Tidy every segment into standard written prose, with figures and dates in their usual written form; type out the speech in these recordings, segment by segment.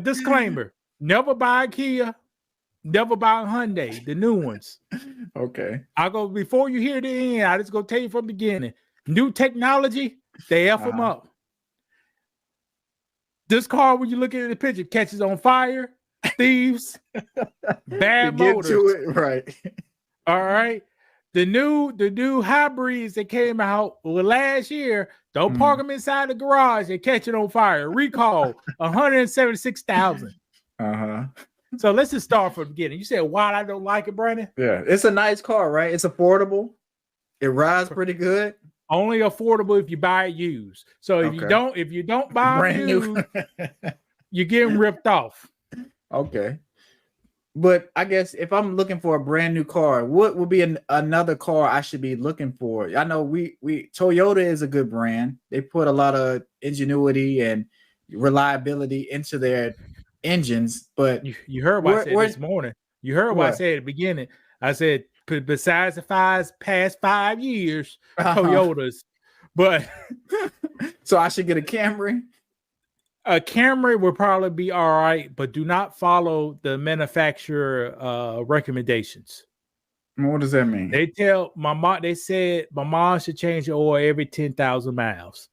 Disclaimer: never buy a Kia, never buy a Hyundai, the new ones. Okay. I go before you hear the end. I just go tell you from the beginning. New technology, they F them up. This car, when you look at the picture, catches on fire, thieves, bad motors. To it, right? All right. The new hybrids that came out last year, don't park them inside the garage and catch it on fire. Recall 176,000. So let's just start from the beginning. You said why I don't like it, Brandon? Yeah, it's a nice car, right? It's affordable. It rides pretty good. Only affordable if you buy it used. So if you don't buy brand used, you're getting ripped off. Okay. But I guess if I'm looking for a brand new car, what would be another car I should be looking for? I know we Toyota is a good brand. They put a lot of ingenuity and reliability into their engines. But you heard what I said this morning. You heard what I said at the beginning. I said besides the past 5 years, Toyotas. But so I should get a Camry. A Camry will probably be all right, but do not follow the manufacturer recommendations. What does that mean? They tell my mom. They said my mom should change the oil every 10,000 miles.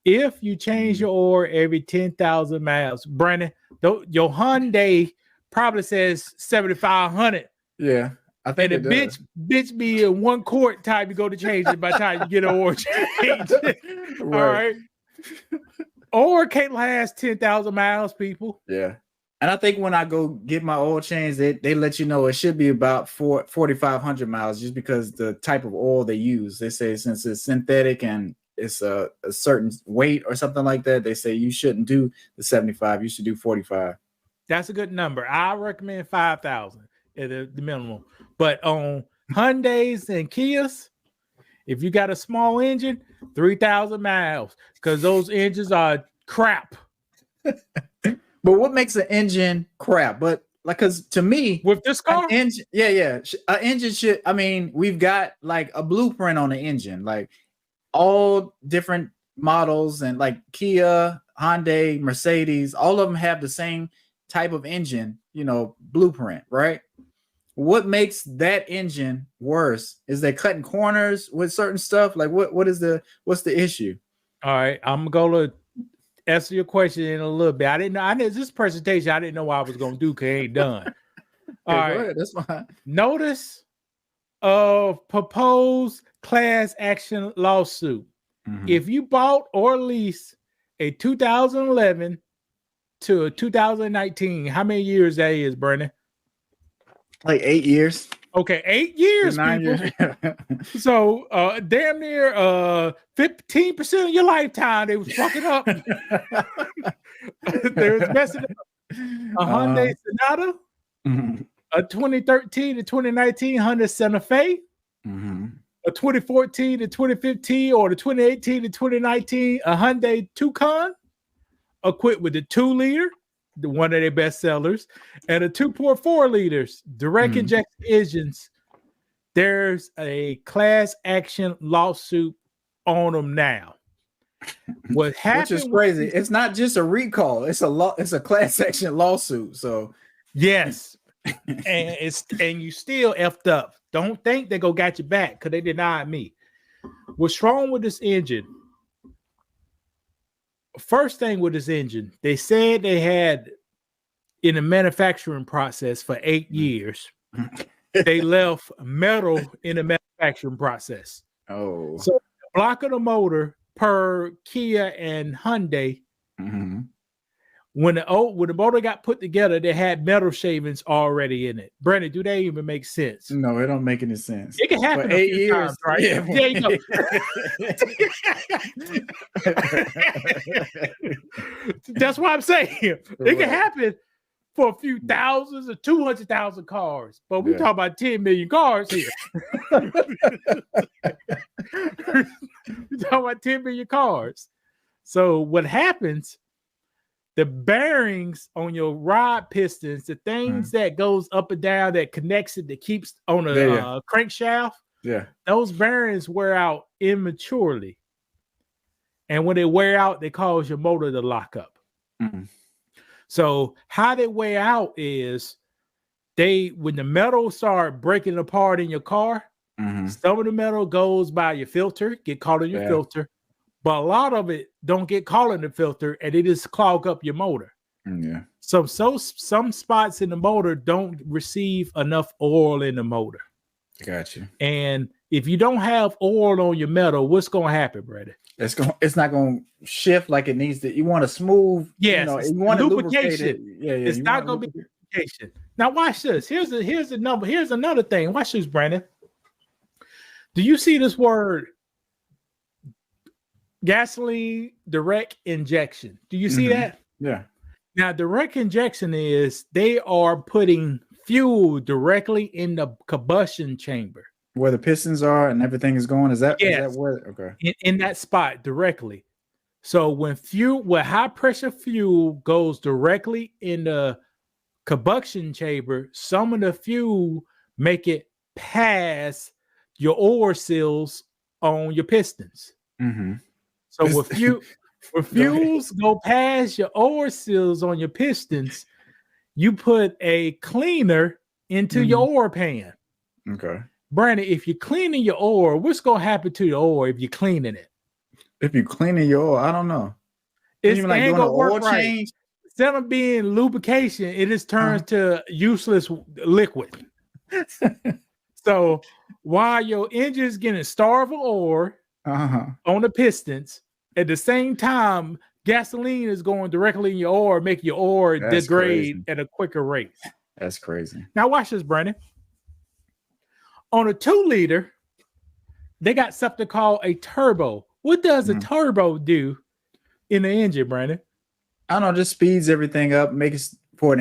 If you change your oil every 10,000 miles, Brandon, your Hyundai probably says 7,500. Yeah, I think and the bitch be in 1 quart time you go to change it by the time you get an oil change. Right. All right. Or can't last 10,000 miles, people. Yeah. And I think when I go get my oil change, they let you know it should be about 4,500 miles just because the type of oil they use. They say since it's synthetic and it's a certain weight or something like that, they say you shouldn't do the 75. You should do 45. That's a good number. I recommend 5,000 at the minimum. But on Hyundais and Kias, if you got a small engine, 3,000 miles, because those engines are crap. But what makes an engine crap? But like, because to me, with this car, an engine should. I mean, we've got like a blueprint on the engine, like all different models, and like Kia, Hyundai, Mercedes, all of them have the same type of engine, blueprint, right? What makes that engine worse? Is they cutting corners with certain stuff? Like what's the issue? All right, I'm gonna answer your question in a little bit. I didn't know this presentation. I didn't know what I was gonna do because it ain't done. All right, go ahead, that's fine. Notice of proposed class action lawsuit. If you bought or leased a 2011 to a 2019, how many years that is, Brandon? Like 8 years. Okay, 8 years, 9 people. years. So damn near 15% of your lifetime they was fucking up. They was messing up. A Hyundai Sonata, a 2013 to 2019 Hyundai Santa Fe, a 2014 to 2015 or the 2018 to 2019 a Hyundai Tucson, equipped with the 2-liter. One of their best sellers, and a 2.4 liters direct injection engines. There's a class action lawsuit on them now. What happened? Which is crazy. It's not just a recall. It's a class action lawsuit. So yes, and you still effed up. Don't think they go got you back because they denied me. What's wrong with this engine? First thing with this engine, they said they had in the manufacturing process for 8 years, they left metal in the manufacturing process. Oh, so the block of the motor per Kia and Hyundai, when the motor got put together, they had metal shavings already in it. Brandon, do they even make sense? No, it don't make any sense. It can happen for 8 years, times, right? Yeah. There you go. That's what I'm saying. It can happen for a few thousands or 200,000 cars, but we talk about 10 million cars here. We talk about 10 million cars. So what happens? The bearings on your rod pistons, the things that goes up and down that connects it, that keeps on the crankshaft, those bearings wear out immaturely. And when they wear out, they cause your motor to lock up. So how they weigh out is when the metal start breaking apart in your car, some of the metal goes by your filter, get caught in your filter, but a lot of it don't get caught in the filter and it just clog up your motor. Yeah. So some spots in the motor don't receive enough oil in the motor. Gotcha. And if you don't have oil on your metal, what's going to happen, brother? It's not going to shift like it needs to. You want to smooth. Yes, you want lubrication. Yeah. It's not going to be lubrication. Now watch this. Here's another thing. Watch this, Brandon. Do you see this word? Gasoline direct injection. Do you see that? Yeah. Now, direct injection is they are putting fuel directly in the combustion chamber. Where the pistons are and everything is going? Is that where? Okay. In that spot directly. So when high pressure fuel goes directly in the combustion chamber, some of the fuel make it pass your oil seals on your pistons. So with fuels go past your oil seals on your pistons, you put a cleaner into your oil pan. Okay. Brandon, if you're cleaning your oil, what's going to happen to your oil if you're cleaning it? If you're cleaning your oil, I don't know. It's like doing an oil change. Instead of being lubrication, it just turns to useless liquid. So while your engine's getting starved of oil on the pistons, at the same time, gasoline is going directly in your oil, making your oil degrade at a quicker rate. That's crazy. Now watch this, Brandon. On a 2-liter, they got something called a turbo. What does a turbo do in the engine, Brandon? I don't know, just speeds everything up, makes it for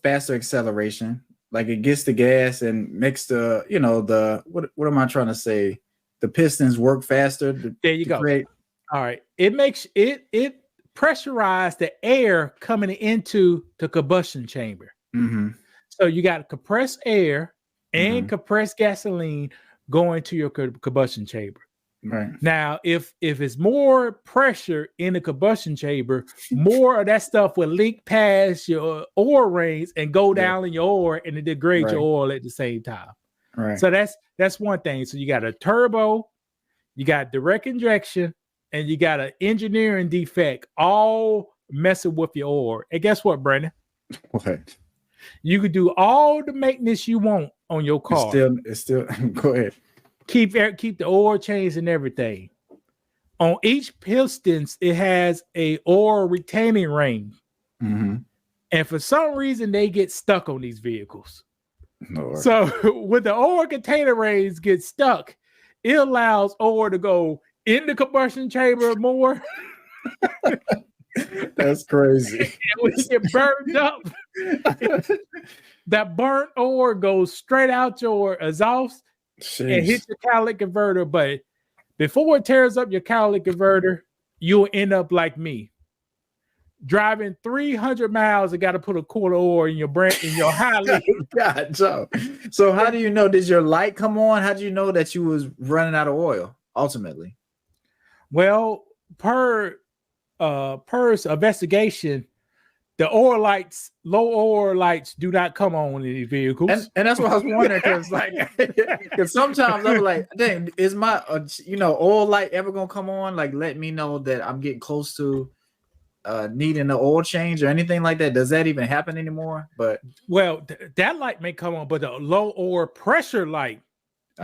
faster acceleration. Like it gets the gas and makes the, what am I trying to say? The pistons work faster. There you go. All right. It makes it pressurize the air coming into the combustion chamber. So you got compressed air and compressed gasoline going to your combustion chamber. Right. Now, if it's more pressure in the combustion chamber, more of that stuff will leak past your oil rings and go down in your oil and it degrades your oil at the same time. Right. So that's one thing. So you got a turbo, you got direct injection, and you got an engineering defect all messing with your oil. And guess what, Brandon? What? You could do all the maintenance you want on your car. It's still go ahead. Keep the oil change and everything. On each pistons, it has a oil retaining ring. And for some reason, they get stuck on these vehicles. So when the oil container rings get stuck, it allows oil to go in the combustion chamber more. That's crazy. And when you get burned up, that burnt oil goes straight out your exhaust and hit your catalytic converter. But before it tears up your catalytic converter, you'll end up like me, driving 300 miles and got to put a quart of oil in your highlight. God, so how do you know? Did your light come on? How do you know that you was running out of oil ultimately? Well, per investigation, the low oil lights do not come on in these vehicles. And that's what I was wondering, because sometimes I'm like, dang, is my oil light ever gonna come on? Like, let me know that I'm getting close to needing an oil change or anything like that. Does that even happen anymore? But that light may come on, but the low oil pressure light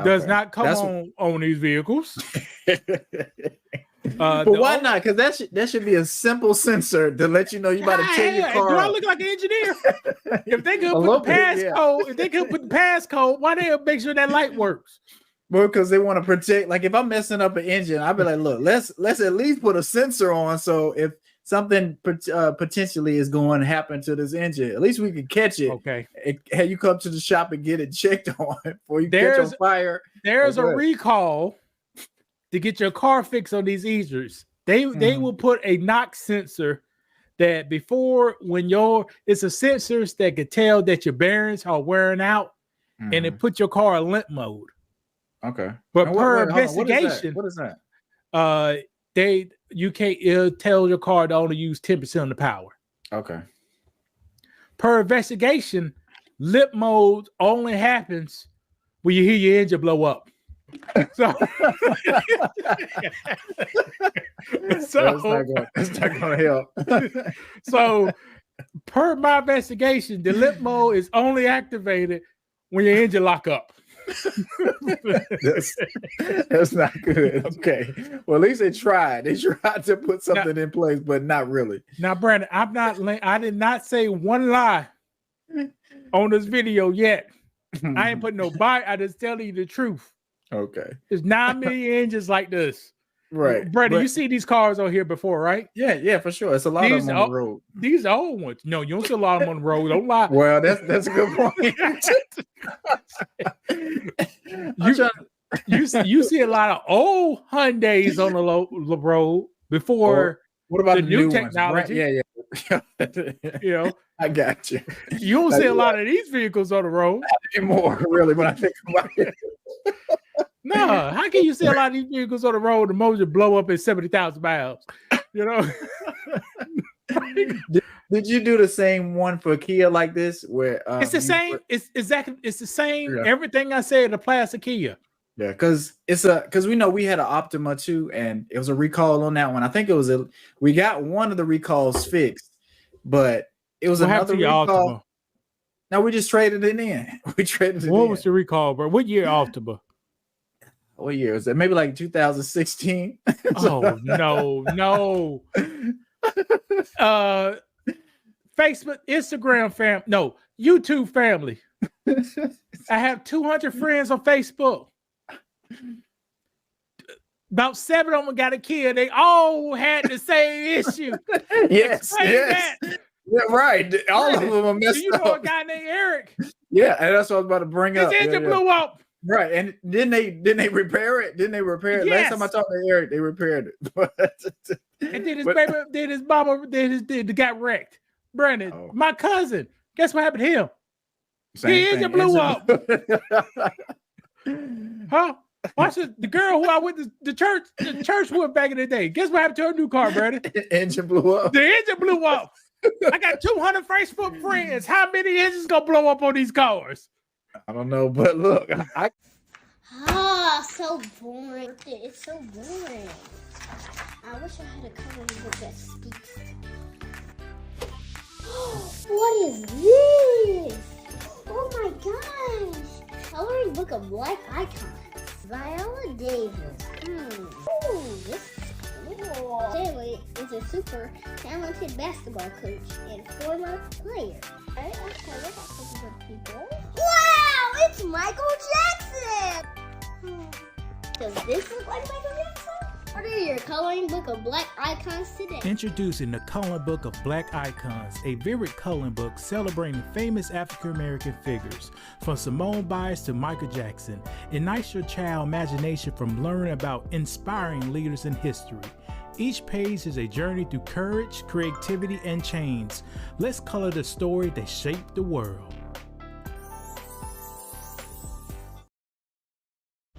does not come on these vehicles. But why not? Because that should be a simple sensor to let you know you about to change your car. Do I look like an engineer? If they could put the passcode, why they make sure that light works? Well, because they want to protect. Like if I'm messing up an engine, I'll be like, look, let's at least put a sensor on, so if something potentially is going to happen to this engine, at least we can catch it. Okay. Have you come to the shop and get it checked on before you catch on fire. There's a recall to get your car fixed on these easers. They will put a knock sensor that it's a sensor that could tell that your bearings are wearing out and it put your car in limp mode. Okay. But investigation, what is that? It'll tell your car to only use 10% of the power. Okay. Per investigation, lip mode only happens when you hear your engine blow up. So, that's not gonna help. So, per my investigation, the lip mode is only activated when your engine lock up. That's not good. Okay. Well, at least they tried. They tried to put something in place, but not really. Now, Brandon, I did not say one lie on this video yet. I ain't putting no bite. I just telling you the truth. Okay. There's 9 million engines like this. Right. Brandon, you see these cars on here before, right? Yeah, for sure. It's a lot of them on the road. These are old ones. No, you don't see a lot of them on the road. Don't lie. Well, that's a good point. You see a lot of old Hyundais on the road before. What about the new technology? Yeah. You know, I got you. You don't see a lot of these vehicles on the road anymore, really, when I think about it. No, how can you see a lot of these vehicles on the road? The motor blow up at 70,000 miles. You know. Did you do the same one for Kia like this? Where it's the same. It's exactly. It's the same. Yeah. Everything I said applies to Kia. Yeah, because we know we had an Optima too, and it was a recall on that one. I think we got one of the recalls fixed, but it was another recall. Optima? No, we just traded it in. We traded it in. What was the recall, bro? What year Optima? What year was it? Maybe like 2016. Oh no. Facebook, Instagram family, no, YouTube family. I have 200 friends on Facebook. About 7 of them got a kid. They all had the same issue. Yes. Yeah, right. All of them are messed up. You know a guy named Eric? Yeah, and that's what I was about to bring up. His engine blew up. Right, and didn't they repair it? Didn't they repair it? Yes. Last time I talked to Eric, they repaired it. And then his mama got wrecked. Brandon, my cousin. Guess what happened to him? His engine blew up. Huh? Watch it. The girl who I went to the church with back in the day. Guess what happened to her new car, Brandon? Engine blew up. The engine blew up. I got 200 Facebook friends. How many engines gonna blow up on these cars? I don't know, but look, so boring. It's so boring. I wish I had a coloring book that speaks. What is this? Oh my gosh! Coloring book of black icons. Viola Davis. Ooh, this is cool. Haley is a super talented basketball coach and former player. Okay, look at some good people. Wow, it's Michael Jackson! Does this look like Michael Jackson? Order your coloring book of black icons today. Introducing the Coloring Book of Black Icons, a vivid coloring book celebrating famous African-American figures, from Simone Biles to Michael Jackson. Ignites your child's imagination from learning about inspiring leaders in history. Each page is a journey through courage, creativity, and change. Let's color the story that shaped the world.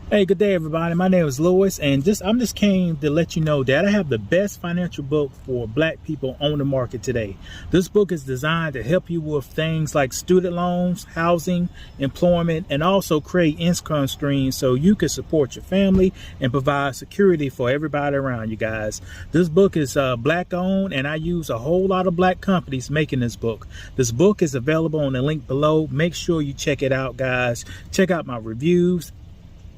Hey, good day, everybody. My name is Louis, and I'm just came to let you know that I have the best financial book for black people on the market today. This book is designed to help you with things like student loans, housing, employment, and also create income streams so you can support your family and provide security for everybody around you guys. This book is black owned, and I use a whole lot of black companies making this book. This book is available on the link below. Make sure you check it out, guys. Check out my reviews.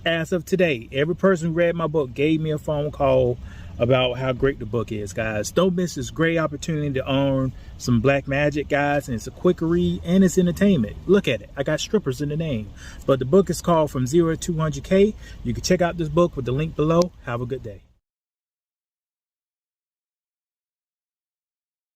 As of today, every person who read my book gave me a phone call about how great the book is, guys. Don't miss this great opportunity to earn some black magic, guys. And it's a quick read and it's entertainment. Look at it. I got strippers in the name. But the book is called From 0 to 200K. You can check out this book with the link below. Have a good day.